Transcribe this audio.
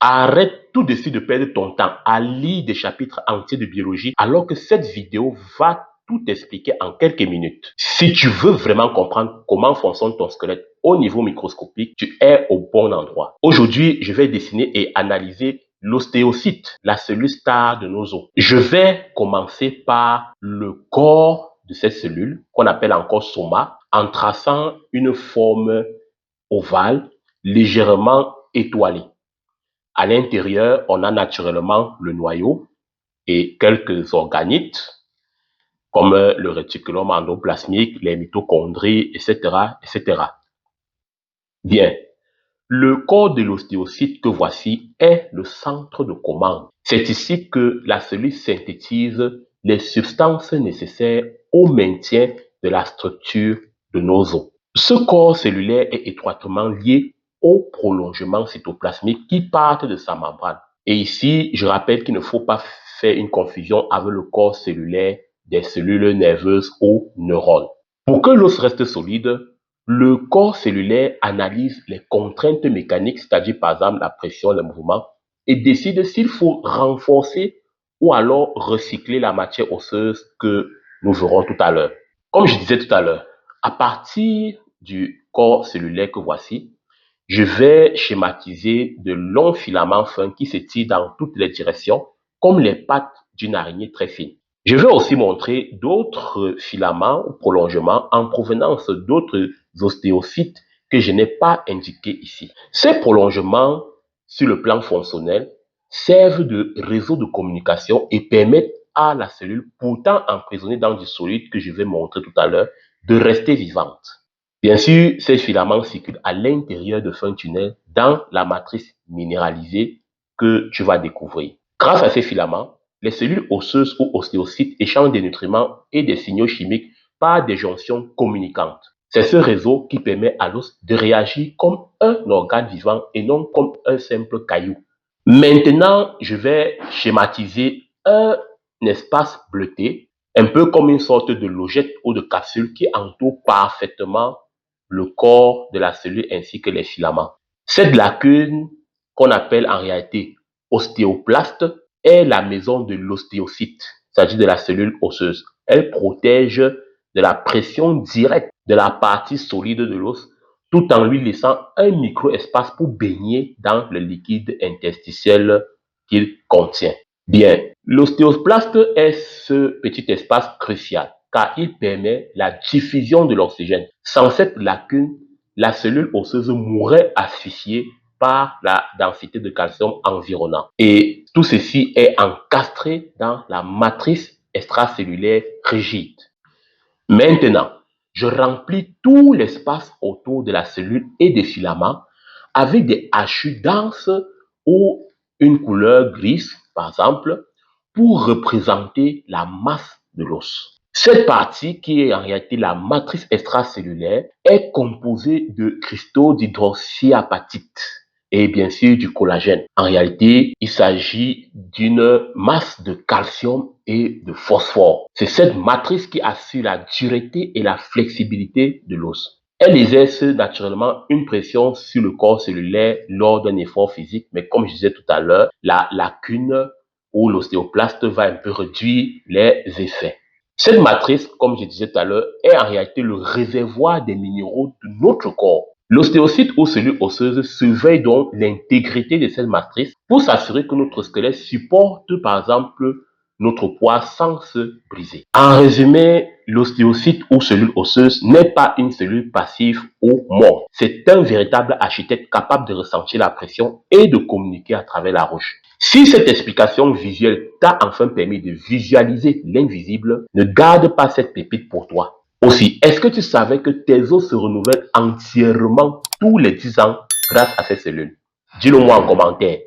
Arrête tout de suite de perdre ton temps à lire des chapitres entiers de biologie alors que cette vidéo va tout expliquer en quelques minutes. Si tu veux vraiment comprendre comment fonctionne ton squelette au niveau microscopique, tu es au bon endroit. Aujourd'hui, je vais dessiner et analyser l'ostéocyte, la cellule star de nos os. Je vais commencer par le corps de cette cellule, qu'on appelle encore soma, en traçant une forme ovale, légèrement étoilée. À l'intérieur, on a naturellement le noyau et quelques organites, comme le réticulum endoplasmique, les mitochondries, etc., etc. Bien, le corps de l'ostéocyte que voici est le centre de commande. C'est ici que la cellule synthétise les substances nécessaires au maintien de la structure de nos os. Ce corps cellulaire est étroitement lié au prolongement cytoplasmique qui part de sa membrane. Et ici, je rappelle qu'il ne faut pas faire une confusion avec le corps cellulaire des cellules nerveuses ou neurones. Pour que l'os reste solide, le corps cellulaire analyse les contraintes mécaniques, c'est-à-dire par exemple la pression, le mouvement, et décide s'il faut renforcer ou alors recycler la matière osseuse que nous verrons tout à l'heure. Comme je disais tout à l'heure, à partir du corps cellulaire que voici, je vais schématiser de longs filaments fins qui s'étirent dans toutes les directions, comme les pattes d'une araignée très fine. Je vais aussi montrer d'autres filaments ou prolongements en provenance d'autres ostéocytes que je n'ai pas indiqués ici. Ces prolongements, sur le plan fonctionnel, servent de réseau de communication et permettent à la cellule, pourtant emprisonnée dans du solide que je vais montrer tout à l'heure, de rester vivante. Bien sûr, ces filaments circulent à l'intérieur de fins tunnels dans la matrice minéralisée que tu vas découvrir. Grâce à ces filaments, les cellules osseuses ou ostéocytes échangent des nutriments et des signaux chimiques par des jonctions communicantes. C'est ce réseau qui permet à l'os de réagir comme un organe vivant et non comme un simple caillou. Maintenant, je vais schématiser un espace bleuté, un peu comme une sorte de logette ou de capsule qui entoure parfaitement le corps de la cellule ainsi que les filaments. Cette lacune, qu'on appelle en réalité ostéoplaste, est la maison de l'ostéocyte, c'est-à-dire de la cellule osseuse. Elle protège de la pression directe de la partie solide de l'os, tout en lui laissant un micro-espace pour baigner dans le liquide interstitiel qu'il contient. Bien, l'ostéoplaste est ce petit espace crucial car il permet la diffusion de l'oxygène. Sans cette lacune, la cellule osseuse mourrait asphyxiée par la densité de calcium environnant. Et tout ceci est encastré dans la matrice extracellulaire rigide. Maintenant, je remplis tout l'espace autour de la cellule et des filaments avec des hachures denses ou une couleur grise, par exemple, pour représenter la masse de l'os. Cette partie, qui est en réalité la matrice extracellulaire, est composée de cristaux d'hydroxyapatite et bien sûr du collagène. En réalité, il s'agit d'une masse de calcium et de phosphore. C'est cette matrice qui assure la dureté et la flexibilité de l'os. Elle exerce naturellement une pression sur le corps cellulaire lors d'un effort physique, mais comme je disais tout à l'heure, la lacune ou l'ostéoplaste va un peu réduire les effets. Cette matrice, comme je disais tout à l'heure, est en réalité le réservoir des minéraux de notre corps. L'ostéocyte ou cellule osseuse surveille donc l'intégrité de cette matrice pour s'assurer que notre squelette supporte par exemple notre poids sans se briser. En résumé, l'ostéocyte ou cellule osseuse n'est pas une cellule passive ou morte. C'est un véritable architecte capable de ressentir la pression et de communiquer à travers la roche. Si cette explication visuelle t'a enfin permis de visualiser l'invisible, ne garde pas cette pépite pour toi. Aussi, est-ce que tu savais que tes os se renouvellent entièrement tous les 10 ans grâce à ces cellules? Dis-le moi en commentaire.